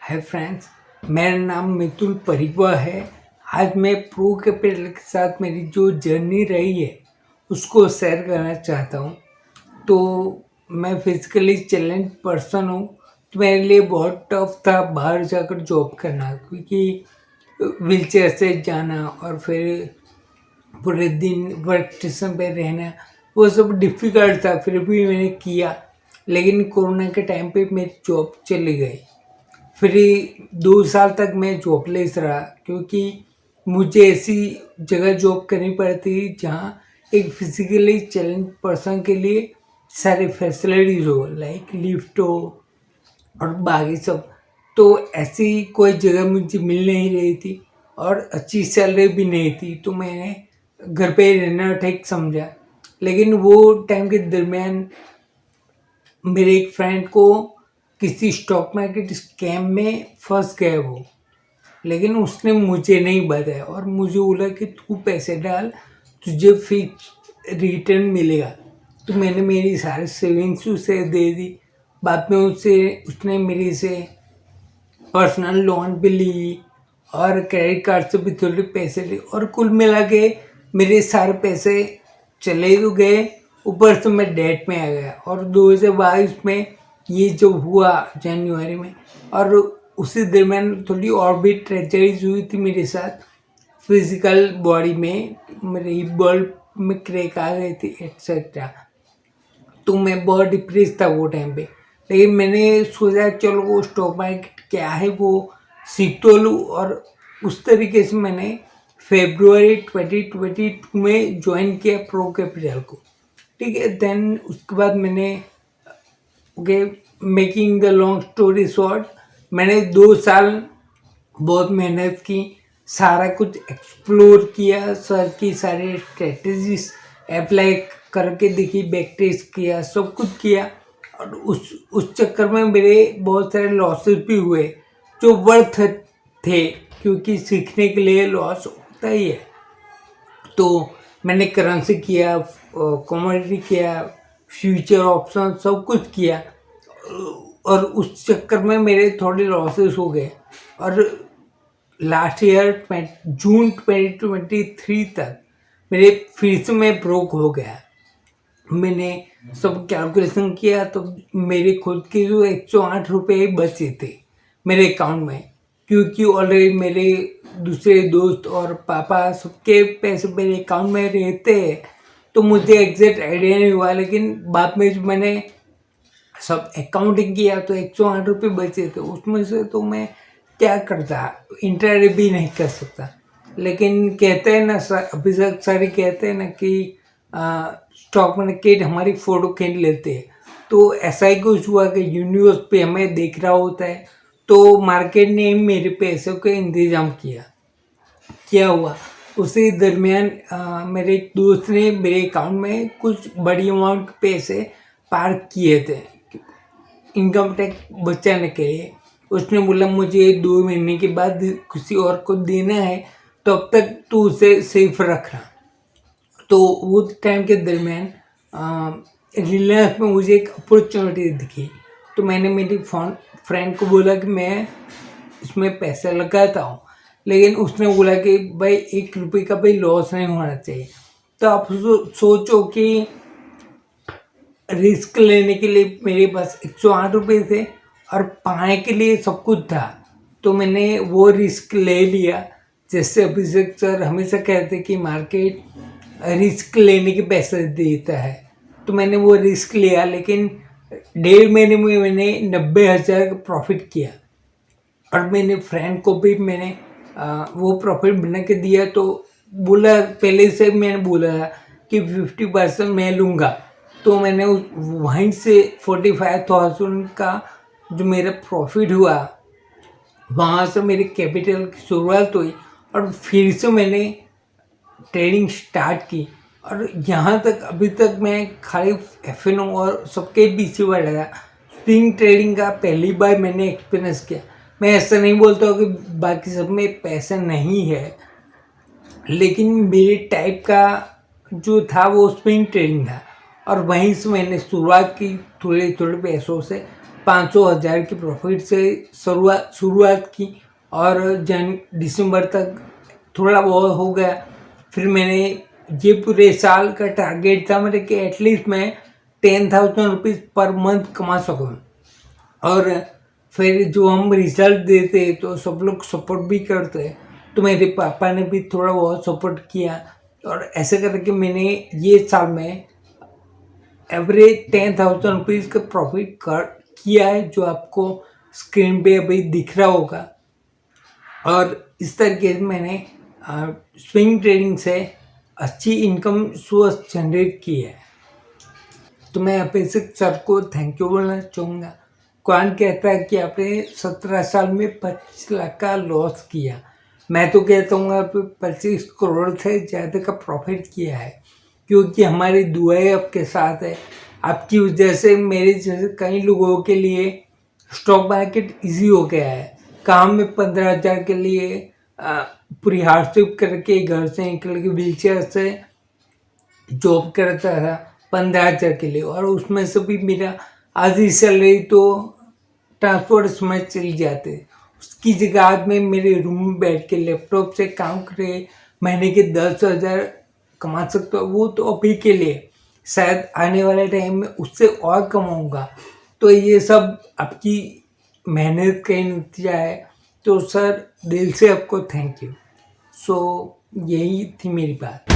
Hi friends, मेरा नाम मितुल परिवा है। आज मैं प्रो कैपिटल के साथ मेरी जो जर्नी रही है उसको शेयर करना चाहता हूँ। तो मैं फिजिकली चैलेंज पर्सन हूँ, तो मेरे लिए बहुत टफ था बाहर जाकर जॉब करना, क्योंकि व्हीलचेयर से जाना और फिर पूरे दिन वर्क स्टेशन पे रहना वो सब डिफ़िकल्ट था। फिर भी मैंने किया, लेकिन कोरोना के टाइम पे मेरी जॉब चली गई। फिर 2 साल तक मैं जॉबलेस रहा, क्योंकि मुझे ऐसी जगह जॉब करनी पड़ती जहाँ एक फिजिकली चैलेंज पर्सन के लिए सारी फैसिलिटीज़ हो, लाइक लिफ्ट हो और बाकी सब। तो ऐसी कोई जगह मुझे मिल नहीं रही थी और अच्छी सैलरी भी नहीं थी, तो मैंने घर पे ही रहना ठीक समझा। लेकिन वो टाइम के दरमियान मेरे एक फ्रेंड को किसी स्टॉक मार्केट स्कैम में फंस गया वो, लेकिन उसने मुझे नहीं बताया और मुझे बोला कि तू पैसे डाल, तुझे फिक्स रिटर्न मिलेगा। तो मैंने मेरी सारी सेविंग्स उसे दे दी। बाद में उसने मेरे से पर्सनल लोन भी ली और क्रेडिट कार्ड से भी थोड़े पैसे लिए, और कुल मिला के मेरे सारे पैसे चले तो गए, ऊपर से मैं डेट में आ गया। और 2022 में ये जो हुआ जनवरी में, और उसी दरमियान थोड़ी और भी ट्रेजेडीज हुई थी मेरे साथ। फिजिकल बॉडी में मेरे हिप बॉल में क्रैक आ गई थी एक्सेट्रा। तो मैं बहुत डिप्रेस था वो टाइम पे, लेकिन मैंने सोचा चलो वो स्टॉक मार्केट क्या है वो सीख तो लूँ। और उस तरीके से मैंने फेब्रुवरी 2022 में ज्वाइन किया प्रो कैपिटल को। ठीक है, देन उसके बाद मैंने okay, making the long story short, मैंने 2 साल बहुत मेहनत की, सारा कुछ एक्सप्लोर किया, सर की सारे स्ट्रेटजीज अप्लाई करके देखी, बैक टेस्ट किया, सब कुछ किया। और उस चक्कर में मेरे बहुत सारे लॉसेस भी हुए जो वर्थ थे, क्योंकि सीखने के लिए लॉस होता ही है। तो मैंने करेंसी किया, कमोडिटी किया, फ्यूचर ऑप्शन सब कुछ किया, और उस चक्कर में मेरे थोड़े लॉसेस हो गए। और लास्ट ईयर जून 2023 तक मेरे फिर से मैं ब्रोक हो गया। मैंने सब कैलकुलेशन किया तो मेरे खुद के जो 108 रुपये बचे थे मेरे अकाउंट में, क्योंकि ऑलरेडी मेरे दूसरे दोस्त और पापा सबके पैसे मेरे अकाउंट में रहते हैं। तो मुझे एग्जैक्ट आइडिया नहीं हुआ, लेकिन बाद में जब मैंने सब अकाउंटिंग किया तो 108 रुपये बचे थे। उसमें से तो मैं क्या करता, इंटरडे भी नहीं कर सकता। लेकिन कहते हैं ना सर, अभिषेक सर कहते हैं ना कि स्टॉक मार्केट हमारी फ़ोटो खींच लेते हैं। तो ऐसा ही कुछ हुआ कि यूनिवर्स पे हमें देख रहा होता है, तो मार्केट ने मेरे पैसों का इंतज़ाम किया। क्या हुआ, उसी दरमियान मेरे एक दोस्त ने मेरे अकाउंट में कुछ बड़ी अमाउंट के पैसे पार्क किए थे इनकम टैक्स बचाने के लिए। उसने बोला मुझे 2 महीने के बाद किसी और को देना है, तो अब तक तू उसे सेफ रखना। तो वो टाइम के दरमियान रिलायंस में मुझे एक अपॉर्चुनिटी दिखी, तो मैंने मेरी फ्रेंड को बोला कि मैं इसमें पैसा लगाता हूँ, लेकिन उसने बोला कि भाई 1 रुपये का भी लॉस नहीं होना चाहिए। तो आप सोचो कि रिस्क लेने के लिए मेरे पास 108 रुपये थे और पाने के लिए सब कुछ था, तो मैंने वो रिस्क ले लिया। जैसे अभिषेक सर हमेशा कहते कि मार्केट रिस्क लेने के पैसे देता है, तो मैंने वो रिस्क लिया। लेकिन 1.5 महीने में मैंने 90,000 का प्रॉफिट किया, और मैंने फ्रेंड को भी मैंने वो प्रॉफिट बना के दिया। तो बोला, पहले से मैंने बोला कि 50% मैं लूँगा, तो मैंने वहीं से 45,000 का जो मेरा प्रॉफिट हुआ, वहाँ से मेरे कैपिटल की शुरुआत हुई, और फिर से मैंने ट्रेडिंग स्टार्ट की। और यहाँ तक अभी तक मैं खाली FNO और सबके पीछे बढ़ गया। स्विंग ट्रेडिंग का पहली बार मैंने एक्सपीरियंस किया। मैं ऐसा नहीं बोलता हूँ कि बाकी सब में पैसा नहीं है, लेकिन मेरे टाइप का जो था वो स्विंग ट्रेडिंग था, और वहीं से मैंने शुरुआत की थोड़े थोड़े पैसों से। 500,000 की प्रॉफिट से शुरुआत की और दिसंबर तक थोड़ा बहुत हो गया। फिर मैंने ये पूरे साल का टारगेट था मेरे कि एटलीस्ट मैं 10,000 रुपीज़ पर मंथ कमा सकूँ। और फिर जो हम रिजल्ट देते तो सब लोग सपोर्ट भी करते, तो मेरे पापा ने भी थोड़ा बहुत सपोर्ट किया और ऐसे करके मैंने ये साल में एवरेज 10,000 रुपीज़ का प्रॉफिट कर किया है, जो आपको स्क्रीन पे अभी दिख रहा होगा। और इस तरीके से मैंने स्विंग ट्रेडिंग से अच्छी इनकम सोर्स जनरेट की है। तो मैं यहाँ पे सर को थैंक यू बोलना चाहूँगा। कौन कहता है कि आपने 17 साल में 25 लाख का लॉस किया, मैं तो कहता हूँ आप 25 करोड़ से ज़्यादा का प्रॉफिट किया है, क्योंकि हमारी दुआएं आपके साथ है। आपकी वजह से मेरे जैसे कई लोगों के लिए स्टॉक मार्केट इजी हो गया है। काम में 15,000 के लिए पूरी हार्डशिप करके घर से निकल के व्हीलचेयर से जॉब करता था 15,000 के लिए, और उसमें से भी मेरा आधी सैलरी तो ट्रांसपोर्ट में चली जाते। उसकी जगह आज मैं मेरे रूम में बैठ के लैपटॉप से काम करे महीने के 10,000 कमा सकता हूँ। वो तो अभी के लिए, शायद आने वाले टाइम में उससे और कमाऊँगा। तो ये सब आपकी मेहनत का ही नतीजा है। तो सर, दिल से आपको थैंक यू। सो यही थी मेरी बात।